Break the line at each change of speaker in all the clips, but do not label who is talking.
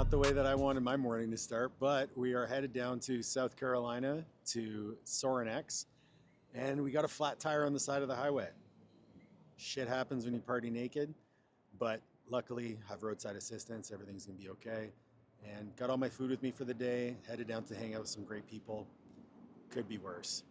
not the way that I wanted my morning to start, but we are headed down to South Carolina to Sorinex, and we got a flat tire on the side of the highway. Shit happens when you party naked, but luckily I have roadside assistance. Everything's gonna be okay. And got all my food with me for the day, headed down to hang out with some great people. Could be worse.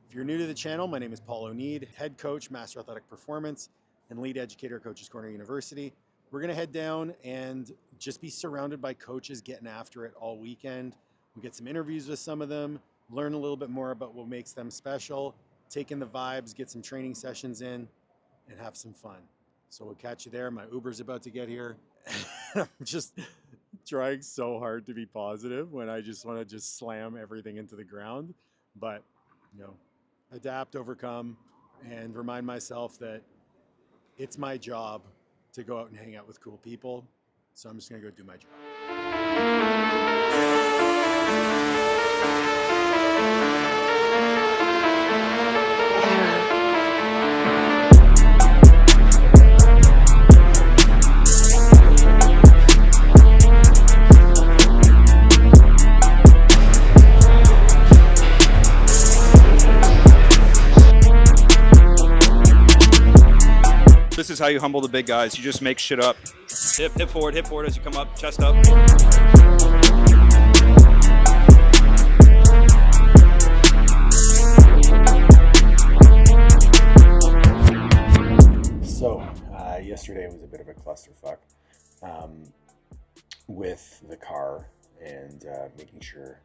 If you're new to the channel, my name is Paul Oneid, head coach, Master Athletic Performance, and lead educator at Coaches Corner University. We're gonna head down and just be surrounded by coaches getting after it all weekend. We get some interviews with some of them, learn a little bit more about what makes them special, take in the vibes, get some training sessions in, and have some fun. So we'll catch you there. My Uber's about to get here. I'm just trying so hard to be positive when I just want to slam everything into the ground. But, you know, adapt, overcome, and remind myself that it's my job to go out and hang out with cool people. So I'm just gonna go do my job.
This is how you humble the big guys. You just make shit up. Hip forward as you come up, chest up.
So, yesterday was a bit of a clusterfuck with the car and making sure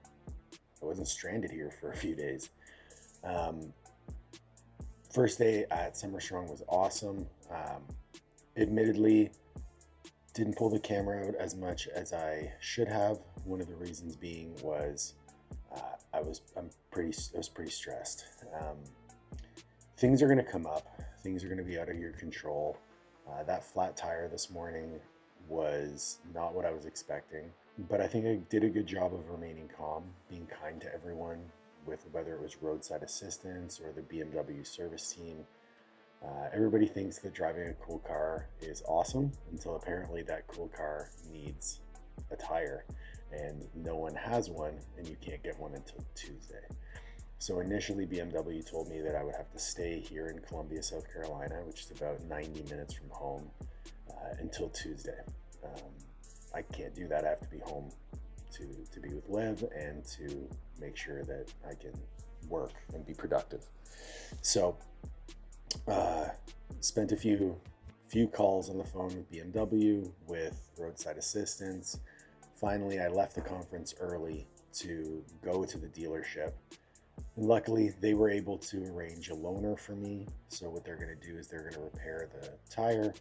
I wasn't stranded here for a few days. First day at Summer Strong was awesome. Admittedly, didn't pull the camera out as much as I should have. One of the reasons being was I was pretty stressed. Things are going to come up. Things are going to be out of your control. That flat tire this morning was not what I was expecting, but I think I did a good job of remaining calm, being kind to everyone, with whether it was roadside assistance or the BMW service team. Everybody thinks that driving a cool car is awesome until apparently that cool car needs a tire, and no one has one, and you can't get one until Tuesday. So initially BMW told me that I would have to stay here in Columbia, South Carolina, which is about 90 minutes from home, until Tuesday. I can't do that. I have to be home to be with Liv and to make sure that I can work and be productive. So spent a few calls on the phone with BMW, with roadside assistance. Finally, I left the conference early to go to the dealership. And luckily, they were able to arrange a loaner for me. So what they're going to do is they're going to repair the tire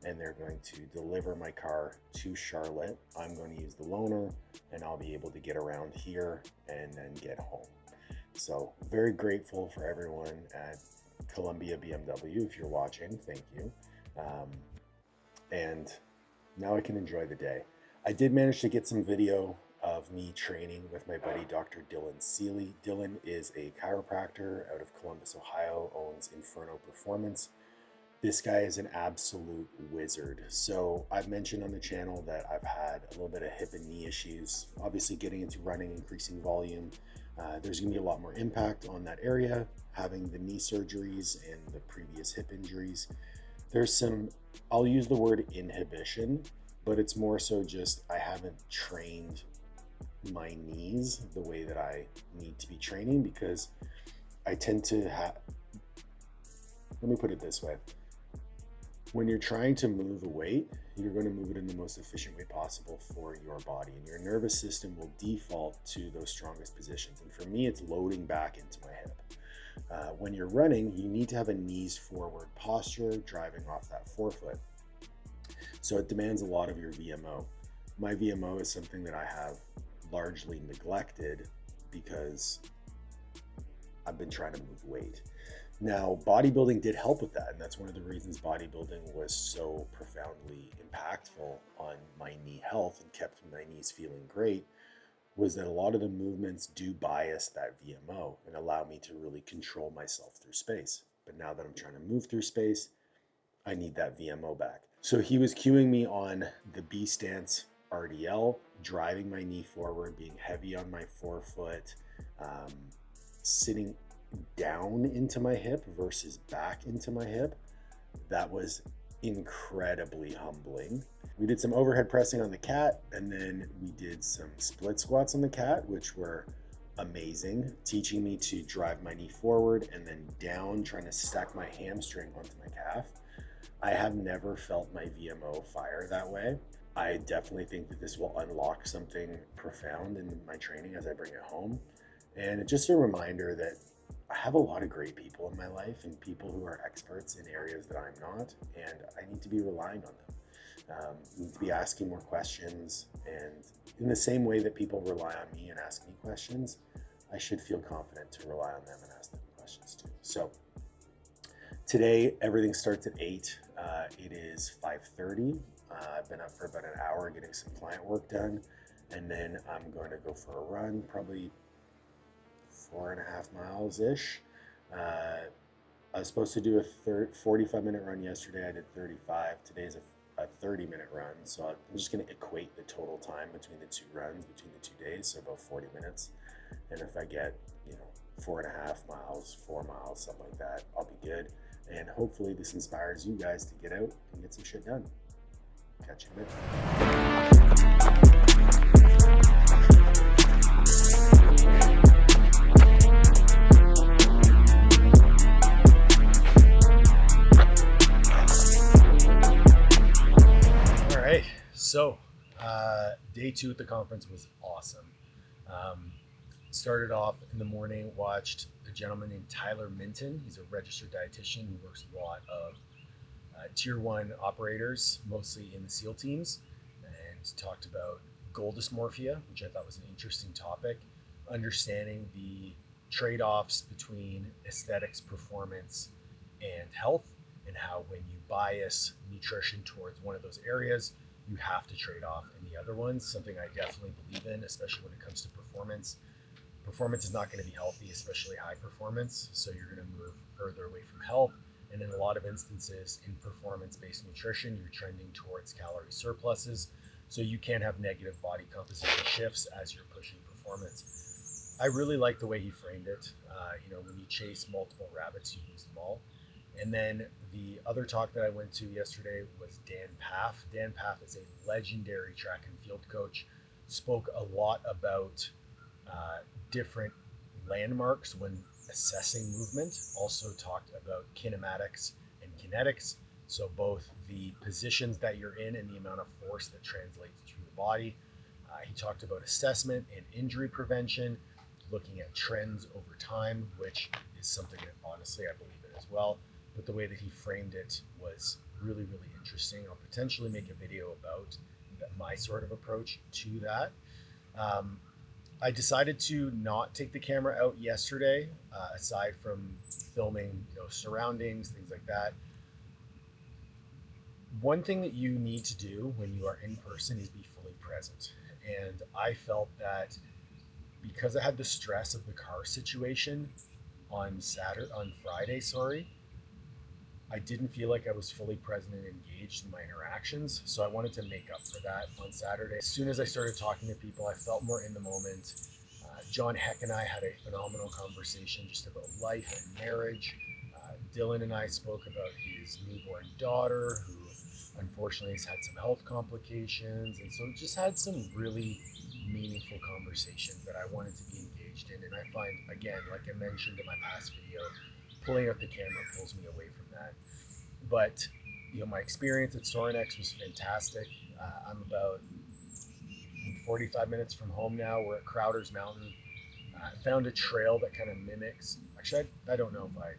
and they're going to deliver my car to Charlotte. I'm going to use the loaner and I'll be able to get around here and then get home. So very grateful for everyone at Columbia BMW. If you're watching, thank you. And now I can enjoy the day. I did manage to get some video of me training with my buddy, Dr. Dylan Seeley. Dylan is a chiropractor out of Columbus, Ohio, owns Inferno Performance. This guy is an absolute wizard. So I've mentioned on the channel that I've had a little bit of hip and knee issues. Obviously getting into running, increasing volume, there's gonna be a lot more impact on that area. Having the knee surgeries and the previous hip injuries, there's some, I'll use the word inhibition, but it's more so just I haven't trained my knees the way that I need to be training, because I tend to have, let me put it this way. When you're trying to move a weight, you're going to move it in the most efficient way possible for your body, and your nervous system will default to those strongest positions. And for me, it's loading back into my hip. When you're running, you need to have a knees forward posture, driving off that forefoot. So it demands a lot of your VMO. My VMO is something that I have largely neglected because I've been trying to move weight. Now, bodybuilding did help with that, and that's one of the reasons bodybuilding was so profoundly impactful on my knee health and kept my knees feeling great, was that a lot of the movements do bias that VMO and allow me to really control myself through space. But now that I'm trying to move through space, I need that VMO back. So he was cueing me on the B-stance RDL, driving my knee forward, being heavy on my forefoot, sitting down into my hip versus back into my hip. That was incredibly humbling. We did some overhead pressing on the cat, and then we did some split squats on the cat, which were amazing, teaching me to drive my knee forward and then down, trying to stack my hamstring onto my calf. I have never felt my VMO fire that way. I definitely think that this will unlock something profound in my training as I bring it home. And it's just a reminder that I have a lot of great people in my life and people who are experts in areas that I'm not, and I need to be relying on them. Need to be asking more questions, and in the same way that people rely on me and ask me questions, I should feel confident to rely on them and ask them questions too. So today, everything starts at 8. It is 5:30. I've been up for about an hour getting some client work done, and then I'm going to go for a run, probably 4.5 miles-ish. I was supposed to do a 45-minute run yesterday. I did 35. Today's a 30-minute run, so I'm just going to equate the total time between the two runs, between the 2 days, so about 40 minutes. And if I get, 4.5 miles, 4 miles, something like that, I'll be good. And hopefully this inspires you guys to get out and get some shit done. Catch you in a bit. All right, so day 2 at the conference was awesome. Started off in the morning, watched a gentleman named Tyler Minton. He's a registered dietitian who works with a lot of tier 1 operators, mostly in the SEAL teams, and talked about goal dysmorphia, which I thought was an interesting topic, understanding the trade-offs between aesthetics, performance, and health, and how when you bias nutrition towards one of those areas, you have to trade off in the other ones, something I definitely believe in, especially when it comes to performance. Performance is not going to be healthy, especially high performance, so you're going to move further away from health. And in a lot of instances in performance-based nutrition, you're trending towards calorie surpluses, so you can have negative body composition shifts as you're pushing performance. I really like the way he framed it. When you chase multiple rabbits, you lose them all. And then the other talk that I went to yesterday was Dan Pfaff. Dan Pfaff is a legendary track and field coach, spoke a lot about different landmarks when assessing movement, also talked about kinematics and kinetics, so both the positions that you're in and the amount of force that translates through the body. He talked about assessment and injury prevention, looking at trends over time, which is something that honestly I believe in as well, but the way that he framed it was really, really interesting. I'll potentially make a video about my sort of approach to that. I decided to not take the camera out yesterday, aside from filming, surroundings, things like that. One thing that you need to do when you are in person is be fully present. And I felt that because I had the stress of the car situation on Friday, I didn't feel like I was fully present and engaged in my interactions. So I wanted to make up for that on Saturday. As soon as I started talking to people, I felt more in the moment. John Heck and I had a phenomenal conversation just about life and marriage. Dylan and I spoke about his newborn daughter, who unfortunately has had some health complications. And so just had some really meaningful conversations that I wanted to be engaged in. And I find, again, like I mentioned in my past video, pulling out the camera pulls me away from that. But my experience at Sorinex was fantastic. I'm about 45 minutes from home now. We're at Crowder's Mountain. Found a trail that kind of mimics. Actually, I don't know if I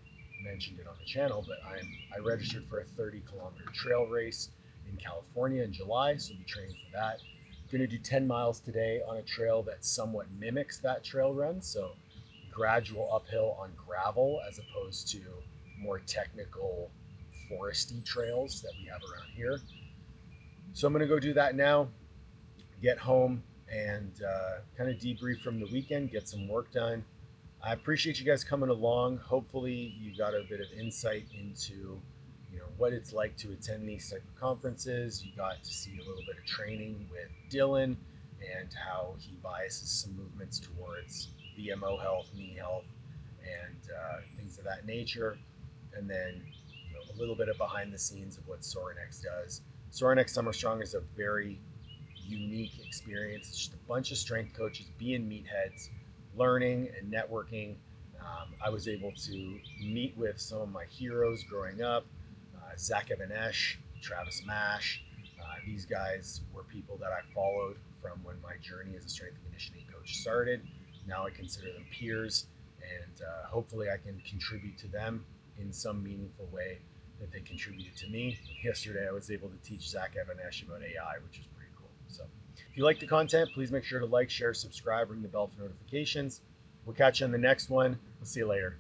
mentioned it on the channel, but I registered for a 30-kilometer trail race in California in July, so I'll be training for that. I'm going to do 10 miles today on a trail that somewhat mimics that trail run. So gradual uphill on gravel as opposed to more technical foresty trails that we have around here. So I'm going to go do that now, get home, and kind of debrief from the weekend, get some work done. I appreciate you guys coming along. Hopefully you got a bit of insight into what it's like to attend these type of conferences. You got to see a little bit of training with Dylan and how he biases some movements towards VMO health, knee health, and things of that nature. And then a little bit of behind the scenes of what Sorinex does. Sorinex Summer Strong is a very unique experience. It's just a bunch of strength coaches being meatheads, learning and networking. I was able to meet with some of my heroes growing up, even-esh, Travis Mash. These guys were people that I followed from when my journey as a strength and conditioning coach started. Now I consider them peers, and hopefully I can contribute to them in some meaningful way that they contributed to me. Yesterday I was able to teach even-esh about AI, which is pretty cool. So if you like the content, please make sure to like, share, subscribe, ring the bell for notifications. We'll catch you on the next one. We'll see you later.